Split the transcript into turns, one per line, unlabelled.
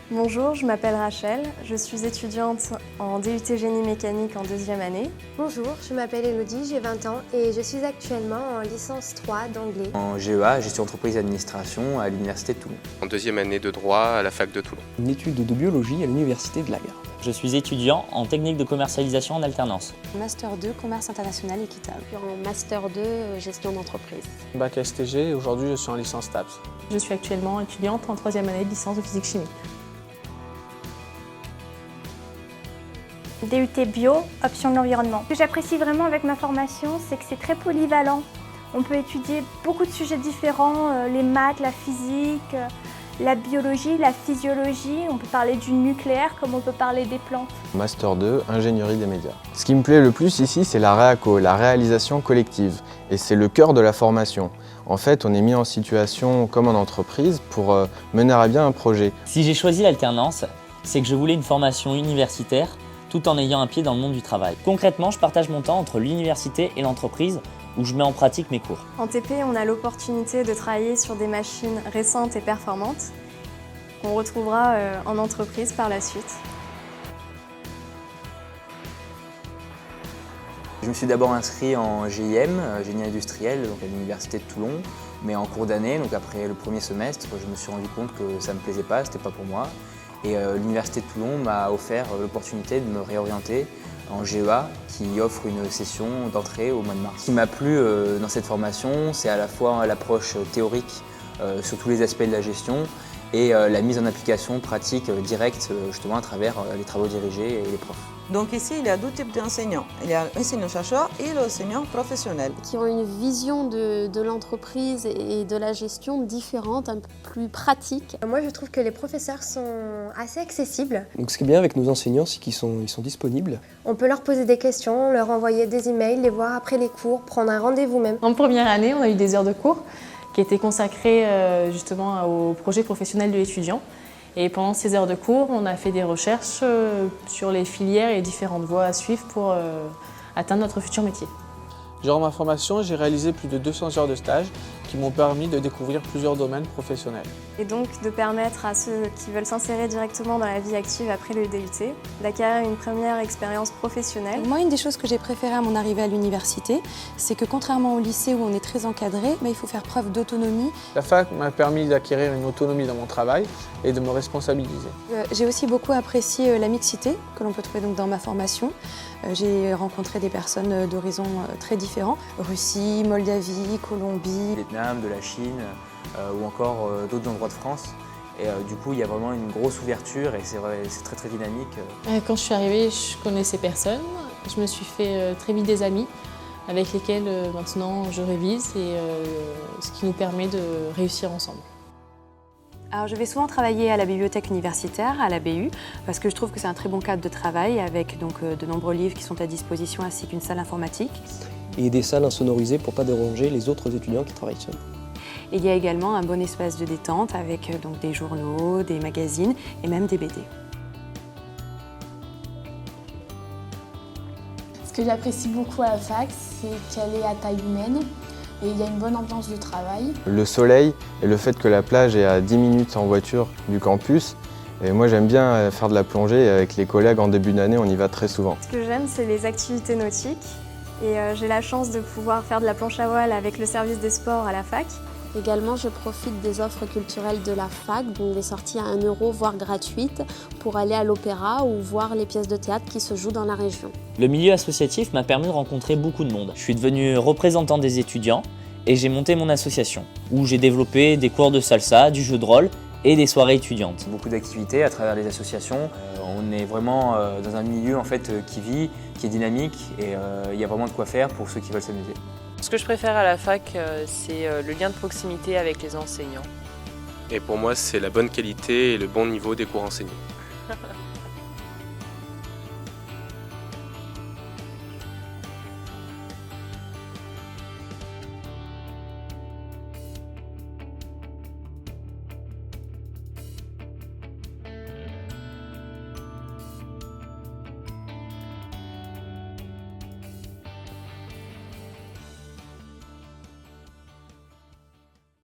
Bonjour, je m'appelle Rachel, je suis étudiante en DUT Génie mécanique en 2e année.
Bonjour, je m'appelle Elodie, j'ai 20 ans et je suis actuellement en licence 3 d'anglais.
En GEA, gestion entreprise et administration à l'Université de Toulon.
En 2e année de droit à la fac de Toulon.
Une étude de biologie à l'Université de la Garde.
Je suis étudiant en technique de commercialisation en alternance.
Master 2, commerce international équitable.
En Master 2, gestion d'entreprise.
Bac STG et aujourd'hui je suis en licence TAPS.
Je suis actuellement étudiante en 3e année de licence de physique-chimie.
DUT Bio, option de l'environnement. Ce que j'apprécie vraiment avec ma formation, c'est que c'est très polyvalent. On peut étudier beaucoup de sujets différents, les maths, la physique, la biologie, la physiologie. On peut parler du nucléaire comme on peut parler des plantes.
Master 2, ingénierie des médias. Ce qui me plaît le plus ici, c'est la réaco, la réalisation collective. Et c'est le cœur de la formation. En fait, on est mis en situation comme en entreprise pour mener à bien un projet.
Si j'ai choisi l'alternance, c'est que je voulais une formation universitaire tout en ayant un pied dans le monde du travail. Concrètement, je partage mon temps entre l'université et l'entreprise où je mets en pratique mes cours.
En TP, on a l'opportunité de travailler sur des machines récentes et performantes qu'on retrouvera en entreprise par la suite.
Je me suis d'abord inscrit en GIM, génie industriel, donc à l'Université de Toulon, mais en cours d'année, donc après le premier semestre, je me suis rendu compte que ça ne me plaisait pas, c'était pas pour moi. Et l'Université de Toulon m'a offert l'opportunité de me réorienter en GEA qui offre une session d'entrée au mois de mars. Ce qui m'a plu dans cette formation, c'est à la fois l'approche théorique sur tous les aspects de la gestion et la mise en application pratique directe justement à travers les travaux dirigés et les profs.
Donc ici, il y a deux types d'enseignants. Il y a l'enseignant-chercheur et l'enseignant professionnel.
Qui ont une vision de l'entreprise et de la gestion différente, un peu plus pratique. Moi, je trouve que les professeurs sont assez accessibles.
Donc ce qui est bien avec nos enseignants, c'est qu'ils sont disponibles.
On peut leur poser des questions, leur envoyer des emails, les voir après les cours, prendre un rendez-vous même.
En première année, on a eu des heures de cours qui étaient consacrées justement au projet professionnel de l'étudiant. Et pendant ces heures de cours, on a fait des recherches sur les filières et différentes voies à suivre pour atteindre notre futur métier.
Durant ma formation, j'ai réalisé plus de 200 heures de stage qui m'ont permis de découvrir plusieurs domaines professionnels.
Et donc de permettre à ceux qui veulent s'insérer directement dans la vie active après le DUT d'acquérir une première expérience professionnelle.
Moi, une des choses que j'ai préférées à mon arrivée à l'université, c'est que contrairement au lycée où on est très encadré, il faut faire preuve d'autonomie.
La fac m'a permis d'acquérir une autonomie dans mon travail et de me responsabiliser.
J'ai aussi beaucoup apprécié la mixité que l'on peut trouver donc dans ma formation. J'ai rencontré des personnes d'horizons très différents, Russie, Moldavie, Colombie,
Vietnam, de la Chine ou encore d'autres endroits de France. Et du coup, il y a vraiment une grosse ouverture et c'est très très dynamique.
Quand je suis arrivée, je connaissais personne. Je me suis fait très vite des amis avec lesquels maintenant je révise et ce qui nous permet de réussir ensemble.
Alors, je vais souvent travailler à la bibliothèque universitaire, à la BU, parce que je trouve que c'est un très bon cadre de travail avec donc, de nombreux livres qui sont à disposition ainsi qu'une salle informatique.
Et des salles insonorisées pour ne pas déranger les autres étudiants qui travaillent seuls.
Et il y a également un bon espace de détente avec donc, des journaux, des magazines et même des BD.
Ce que j'apprécie beaucoup à la fac, c'est qu'elle est à taille humaine. Et il y a une bonne ambiance de travail. Le
soleil et le fait que la plage est à 10 minutes en voiture du campus. Et moi j'aime bien faire de la plongée et avec les collègues en début d'année on y va très souvent.
Ce que j'aime c'est les activités nautiques et j'ai la chance de pouvoir faire de la planche à voile avec le service des sports à la fac.
Également, je profite des offres culturelles de la fac, donc des sorties à 1 €, voire gratuites, pour aller à l'opéra ou voir les pièces de théâtre qui se jouent dans la région.
Le milieu associatif m'a permis de rencontrer beaucoup de monde. Je suis devenu représentant des étudiants et j'ai monté mon association, où j'ai développé des cours de salsa, du jeu de rôle et des soirées étudiantes.
Beaucoup d'activités à travers les associations. On est vraiment dans un milieu en fait, qui vit, qui est dynamique et il y a vraiment de quoi faire pour ceux qui veulent s'amuser.
Ce que je préfère à la fac, c'est le lien de proximité avec les enseignants.
Et pour moi, c'est la bonne qualité et le bon niveau des cours enseignés.